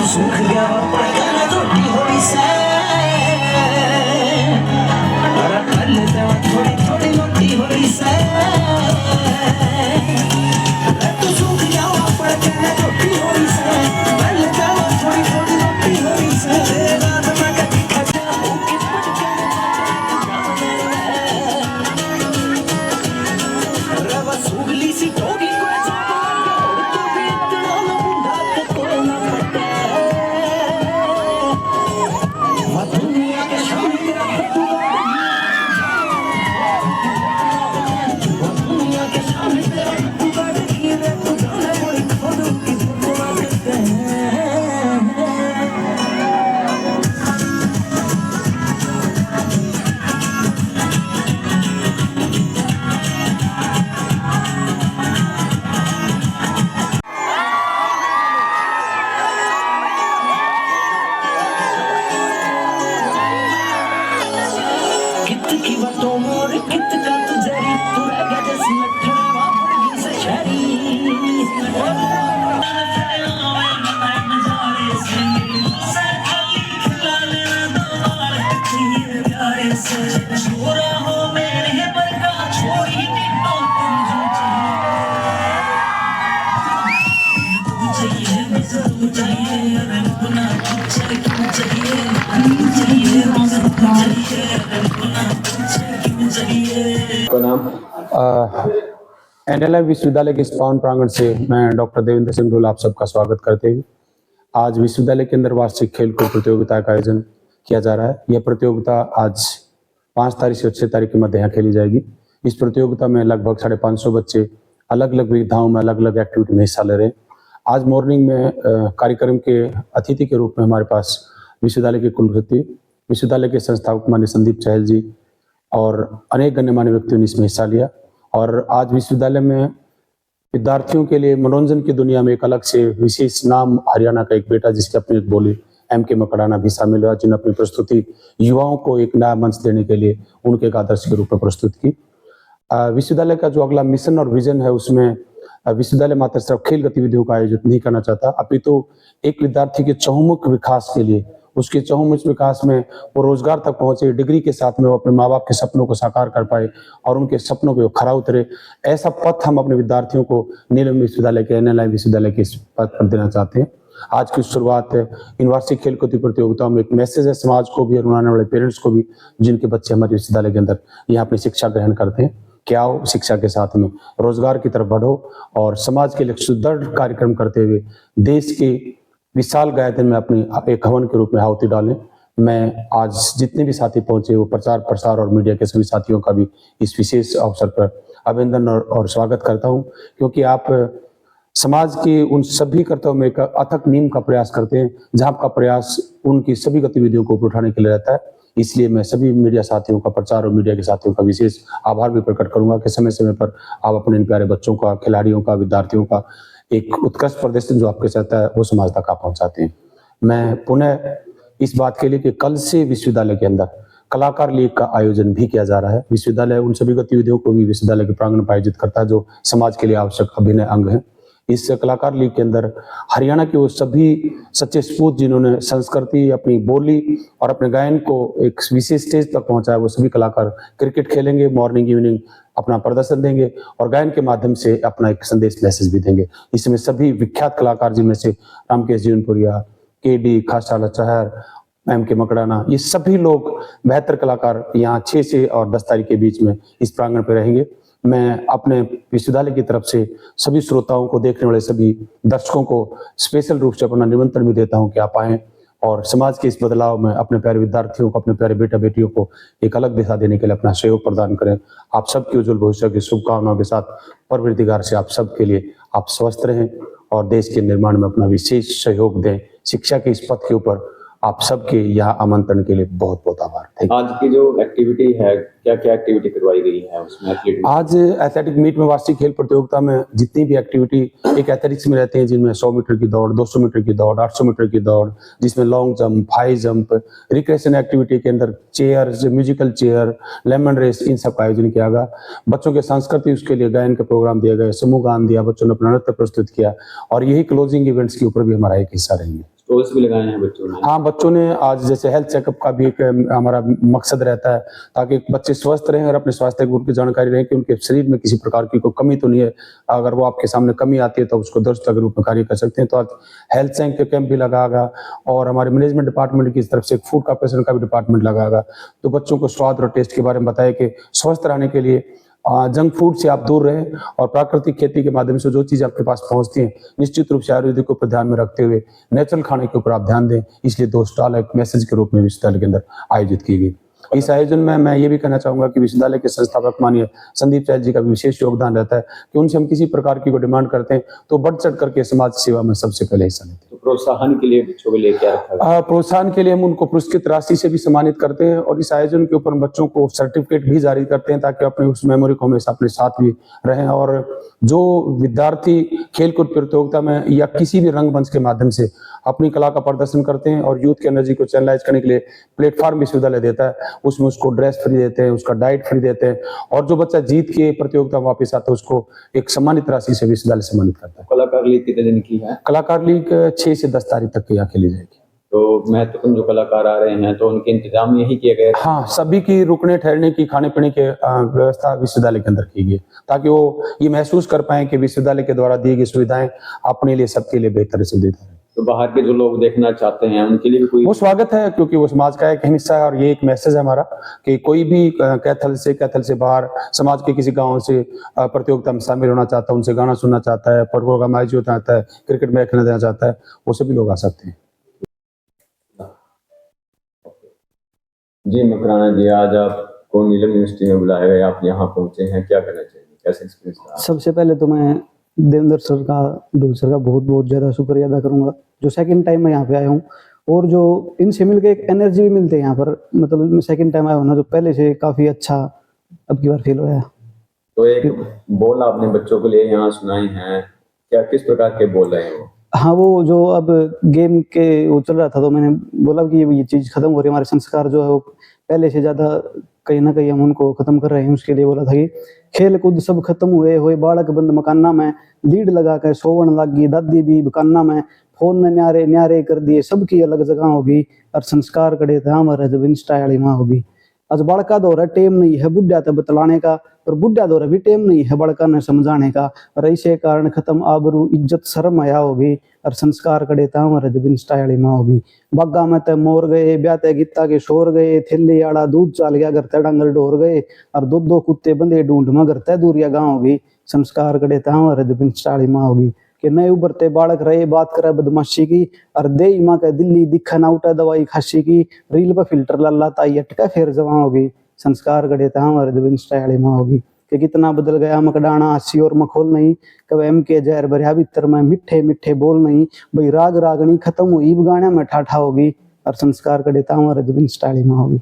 सूख गया पड़कर रोटी होई से अरे कल से थोड़ी थोड़ी रोटी होई से तू सूख गया पड़कर रोटी होई से कल से थोड़ी थोड़ी रोटी होई से रात में कभी खजा होके पड़कर रवा सूगली सी टोगी को की बातों मोर कित का तुझरी पूरा गजस मठड़ा वापरगी सछरी छोरा हो मेरे बरका छोड़ी टिटो तुम चाहिए मजर तू चाहिए अरे गुना चाहिए क्यों चाहिए मजर तू चाहिए का नाम एनएलआई विश्वविद्यालय के इस पावन प्रांगण से मैं डॉक्टर देवेंद्र सिंह ढोल आप सबका स्वागत करते हुए आज विश्वविद्यालय के अंदर वार्षिक खेलकूद प्रतियोगिता का आयोजन किया जा रहा है। यह प्रतियोगिता आज 5 तारीख से 6 तारीख के मध्य यहाँ खेली जाएगी। इस प्रतियोगिता में लगभग 550 बच्चे अलग अलग विधाओं में अलग अलग एक्टिविटी में हिस्सा ले रहे हैं। आज मॉर्निंग में कार्यक्रम के अतिथि के रूप में हमारे पास विश्वविद्यालय के कुलपति, विश्वविद्यालय के संस्थापक माननीय संदीप चहल जी और अनेक गण्यमान्य व्यक्तियों ने इसमें हिस्सा लिया। और आज विश्वविद्यालय में विद्यार्थियों के लिए मनोरंजन की दुनिया में एक अलग से विशेष नाम हरियाणा का एक बेटा जिसकी अपनी एक बोली M.K. मकड़ाना भी शामिल हुआ, जिन्होंने अपनी प्रस्तुति युवाओं को एक नया मंच देने के लिए उनके एक आदर्श के रूप में प्रस्तुत की। विश्वविद्यालय का जो अगला मिशन और विजन है उसमें विश्वविद्यालय मात्र सिर्फ खेल गतिविधियों का आयोजित नहीं करना चाहता, अपितु एक विद्यार्थी के चहुमुख विकास के लिए, उसके चहुमुख विकास में वो रोजगार तक पहुंचे, डिग्री के साथ में वो अपने माँ बाप के सपनों को साकार कर पाए और उनके सपनों पे वो खरा उतरे। ऐसा पथ हम अपने विद्यार्थियों को नीलम विश्वविद्यालय के एनएलआई विश्वविद्यालय के इस पथ पर देना चाहते हैं। आज की शुरुआत इन वार्षिक खेलकूद प्रतियोगिताओं में एक मैसेज है समाज को भी और आने वाले पेरेंट्स को भी, जिनके बच्चे हमारे विश्वविद्यालय के अंदर यहाँ अपनी शिक्षा ग्रहण करते हैं। क्या हो शिक्षा के साथ में रोजगार की तरफ बढ़ो और समाज के लिए सुदृढ़ कार्यक्रम करते हुए देश के विशाल गायतन में अपनी एक हवन के रूप में आहुति डालें। मैं आज जितने भी साथी पहुंचे वो प्रचार प्रसार और मीडिया के सभी साथियों का भी इस विशेष अवसर पर अभिनंदन और स्वागत करता हूं, क्योंकि आप समाज के उन सभी कर्तव्यों में एक अथक नींव का प्रयास करते हैं, जहां आपका प्रयास उनकी सभी गतिविधियों को उठाने के लिए रहता है। इसलिए मैं सभी मीडिया साथियों का, प्रचार और मीडिया के साथियों का विशेष आभार भी प्रकट करूंगा कि समय समय पर आप अपने इन प्यारे बच्चों का, खिलाड़ियों का, विद्यार्थियों का एक उत्कृष्ट प्रदर्शन जो आपके चाहता है वो समाज तक आप पहुंचाते हैं। मैं पुनः इस बात के लिए कि कल से विश्वविद्यालय के अंदर कलाकार लीग का आयोजन भी किया जा रहा है। विश्वविद्यालय उन सभी गतिविधियों को भी विश्वविद्यालय के प्रांगण में आयोजित करता है जो समाज के लिए आवश्यक अभिनय अंग है। इस कलाकार लीग के अंदर हरियाणा के वो सभी सच्चे सपूत जिन्होंने संस्कृति, अपनी बोली और अपने गायन को एक विशेष स्टेज तक पहुंचाया, वो सभी कलाकार क्रिकेट खेलेंगे, मॉर्निंग इवनिंग अपना प्रदर्शन देंगे और गायन के माध्यम से अपना एक संदेश मैसेज भी देंगे। इसमें सभी विख्यात कलाकार जिनमें से रामकेश जीवनपुरिया, KD, खास्टाला चहर, M.K. मकड़ाना, ये सभी लोग बेहतर कलाकार यहाँ 6 से और 10 तारीख के बीच में इस प्रांगण पर रहेंगे। मैं अपने विश्वविद्यालय की तरफ से सभी श्रोताओं को, देखने वाले सभी दर्शकों को स्पेशल रूप से अपना निमंत्रण भी देता हूं कि आप आएं और समाज के इस बदलाव में अपने प्यारे विद्यार्थियों को, अपने प्यारे बेटा बेटियों को एक अलग दिशा देने के लिए अपना सहयोग प्रदान करें। आप सबके उज्जवल भविष्य की शुभकामनाओं के साथ परवरदिगार से आप सबके लिए आप स्वस्थ रहें और देश के निर्माण में अपना विशेष सहयोग दें। शिक्षा के इस पथ के ऊपर आप सबके यहाँ आमंत्रण के लिए बहुत बहुत आभार। आज की जो एक्टिविटी है, क्या क्या एक्टिविटी करवाई गई है उसमें? आज एथलेटिक मीट में वार्षिक खेल प्रतियोगिता में जितनी भी एक्टिविटी एक एथलेटिक्स में रहते हैं, जिनमें 100 मीटर की दौड़, 200 मीटर की दौड़, 800 मीटर की दौड़, जिसमें long jump, high jump, recreation activity के अंदर chair, musical chair, lemon race, इन सब का आयोजन किया गया। बच्चों के संस्कृति उसके लिए गायन के प्रोग्राम दिए गए, समूह गान दिया, बच्चों ने अपना नृत्य प्रस्तुत किया और यही क्लोजिंग इवेंट्स के ऊपर भी हमारा एक हिस्सा रहेंगे। स्टॉल्स भी लगाए हैं बच्चों ने। हाँ, बच्चों ने आज जैसे हेल्थ चेकअप का भी एक हमारा मकसद रहता है ताकि बच्चे स्वस्थ रहें और अपने स्वास्थ्य की उनकी जानकारी रहे कि उनके शरीर में किसी प्रकार की कोई कमी तो नहीं है। अगर वो आपके सामने कमी आती है तो उसको दुरुस्त के रूप में कार्य कर सकते हैं। तो आज हेल्थ चेक का कैंप भी लगाएगा और हमारे मैनेजमेंट डिपार्टमेंट की तरफ से एक फूड कॉर्पोरेशन का भी डिपार्टमेंट लगाएगा। तो बच्चों को स्वाद और टेस्ट के बारे में बताया कि स्वस्थ रहने के लिए जंक फूड से आप दूर रहें और प्राकृतिक खेती के माध्यम से जो चीज़ आपके पास पहुंचती है निश्चित रूप से आयुर्वेदिक को ध्यान में रखते हुए नेचुरल खाने के ऊपर आप ध्यान दें। इसलिए 2 स्टॉल एक मैसेज के रूप में विश्वविद्यालय के अंदर आयोजित की गई। इस आयोजन में मैं ये भी कहना चाहूंगा कि विश्वविद्यालय के संस्थापक माननीय संदीप चैल जी का भी विशेष योगदान रहता है कि उनसे हम किसी प्रकार की कोई डिमांड करते हैं तो बढ़ चढ़ करके समाज सेवा में सबसे पहले हिस्सा लेते हैं। तो प्रोत्साहन के लिए बच्चों के लिए क्या रखा गया? प्रोत्साहन के लिए हम उनको पुरस्कृत राशि से भी सम्मानित करते हैं और इस आयोजन के ऊपर हम बच्चों को सर्टिफिकेट भी जारी करते हैं ताकि अपने उस मेमोरी को हमेशा अपने साथ भी रहें। और जो विद्यार्थी खेलकूद प्रतियोगिता में या किसी भी रंगमंच के माध्यम से अपनी कला का प्रदर्शन करते हैं और यूथ की एनर्जी को चैनलाइज करने के लिए प्लेटफॉर्म विश्वविद्यालय देता है, उसमें उसको ड्रेस फ्री देते हैं, उसका डाइट फ्री देते हैं और जो बच्चा जीत के प्रतियोगिता वापस आता है उसको एक सम्मानित राशि से विश्वविद्यालय सम्मानित करता है। कलाकार लीग कितने दिन की है? कलाकार लीग 6 से 10 तारीख तक यहाँ खेली जाएगी। तो महत्वपूर्ण जो कलाकार आ रहे हैं तो उनके इंतजाम यही किए गए? हाँ, सभी की रुकने ठहरने की खाने पीने की व्यवस्था विश्वविद्यालय के अंदर की गई ताकि वो ये महसूस कर पाए कि विश्वविद्यालय के द्वारा दी गई सुविधाएं अपने लिए सबके लिए बेहतर से बेहतर है। तो बाहर के जो लोग देखना चाहते हैं उनके लिए भी कोई? वो स्वागत है क्योंकि वो समाज का एक हिस्सा है और ये एक मैसेज है हमारा कि कोई भी कैथल से बाहर समाज के किसी गांव से प्रतियोगिता में शामिल होना चाहता है, उनसे गाना सुनना चाहता है, प्रोग्राम आयोजित होना चाहता है, क्रिकेट मैच खेलना देना चाहता है, वो सभी लोग आ सकते हैं। जी मकराना जी, आज आपको नीलम यूनिवर्सिटी में बुलाया गया, आप यहाँ पहुंचे हैं, क्या कहना चाहिए, कैसे एक्सपीरियंस रहा? सबसे पहले तो मैं देवेंद्र सर का, डोल सर का बहुत बहुत ज़्यादा शुक्रिया अदा करूँगा जो सेकंड टाइम मैं यहाँ पे आया हूँ और जो इनसे मिलकर एक एनर्जी भी मिलती है यहाँ पर। मतलब मैं सेकंड टाइम आया हूँ ना, जो पहले से काफ़ी अच्छा अब की बार फील हो रहा है। तो एक बोल आपने बच्चों के लिए यहाँ सुनाई हैं, क्या किस प्रकार के बोल रहे हैं वो? हाँ, वो जो अब गेम के वो चल रहा था तो मैंने बोला कि ये चीज़ खत्म हो रही है, हमारे संस्कार जो है वो पहले से ज़्यादा कहीं ना कहीं हम उनको खत्म कर रहे हैं। उसके लिए बोला था कि खेल कूद सब खत्म हुए बालक बंद मकाना में, लीड लगा कर सोवन लागी दादी भी बकाना में, फोन ने न्यारे न्यारे कर दिए सबकी अलग जगह होगी और संस्कार कड़े थे हमारे जब इंस्टा वाली माँ होगी। आज बड़का दौरा टेम नहीं है बुढ़ा तो बतलाने का और बुढ़ा दौरा भी टेम नहीं है बड़का ने समझाने का और ऐसे कारण खत्म आबरू इज्जत शर्म आया होगी और संस्कार कड़े था हमारे जब इंस्टा वाली माँ होगी। बागा में ते मोर गए ब्याते गीता के शोर गए, थैली आड़ा दूध चाल गया घर ते डांगर डोर गए और दो कुत्ते बंदे ढूंढ में घर ते दूरिया गाँव होगी। संस्कार कड़े था हमारे जब इंस्टा वाली माँ होगी कि नए उभरते बालक रहे बात करे बदमाशी की और दे माँ का दिल्ली दिखा ना उठा दवाई खांसी की, रील पर फिल्टर लाला ताई अटका फिर जवां होगी। संस्कार गड़े था हमारे जब इंस्टा वाली माँ होगी कि कितना बदल गया मकडाना हंसी और मखोल नहीं, कब एम के जहर भरिया भीतर में मिठे मिठे बोल नहीं, भाई राग रागनी खत्म हुई गाने में ठाठा होगी और संस्कार गड़े था हमारे जब इंस्टा वाली माँ होगी।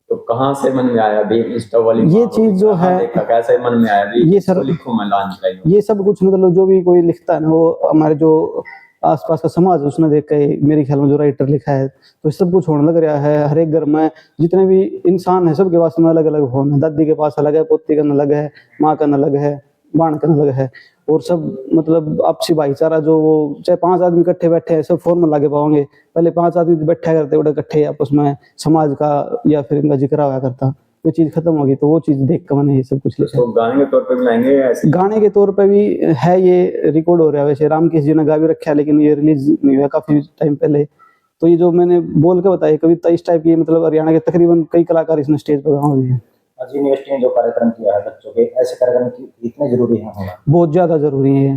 तो कहाँ से मन में आया भी इंस्टा वाली ये चीज जो है, कैसे मन में आया भी ये सर लिखूं मैं लॉन्च करूं? ये सब कुछ मतलब जो भी कोई लिखता है ना वो हमारे जो आसपास का समाज उसने देख के मेरे ख्याल में जो राइटर लिखा है तो सब कुछ होने लग रहा है। हर एक घर में जितने भी इंसान है सबके पास में अलग अलग फोन है, दादी के पास अलग है, पोती का अलग है, माँ का अलग है, बाण का अलग है और सब मतलब आपसी भाईचारा जो वो चाहे 5 आदमी इकट्ठे बैठे हैं सब फोन में लागे पाओगे, पहले 5 आदमी बैठा करते बड़े इकट्ठे आपस में समाज का या फिर इनका जिक्र हुआ करता, वो चीज खत्म होगी तो वो चीज देख कर मैंने ये सब कुछ लिखा। तो गाने के तौर पे भी लाएंगे ऐसे? गाने के तौर पे भी है, ये रिकॉर्ड हो रहा है वैसे, रामकेश जी ने गा भी रखा है लेकिन ये रिलीज नहीं हुआ काफी टाइम पहले। तो ये जो मैंने बोल के बताया कविता इस टाइप की, मतलब हरियाणा के तकरीबन कई कलाकार इसने स्टेज पर गाँव भी है। आज यूनिवर्सिटी ने जो कार्यक्रम किया है बच्चों के, ऐसे कार्यक्रम इतने जरूरी है होना? बहुत ज्यादा जरूरी है,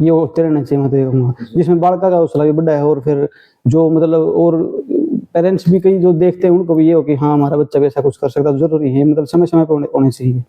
ये होते रहना चाहिए मैं तो कहूँगा, जिसमें बालका का हौसला भी बढ़ा है और फिर जो मतलब और पेरेंट्स भी कई जो देखते हैं उनको भी ये हो कि हाँ हमारा बच्चा भी ऐसा कुछ कर सकता है, जरूरी है मतलब समय समय पर होने चाहिए।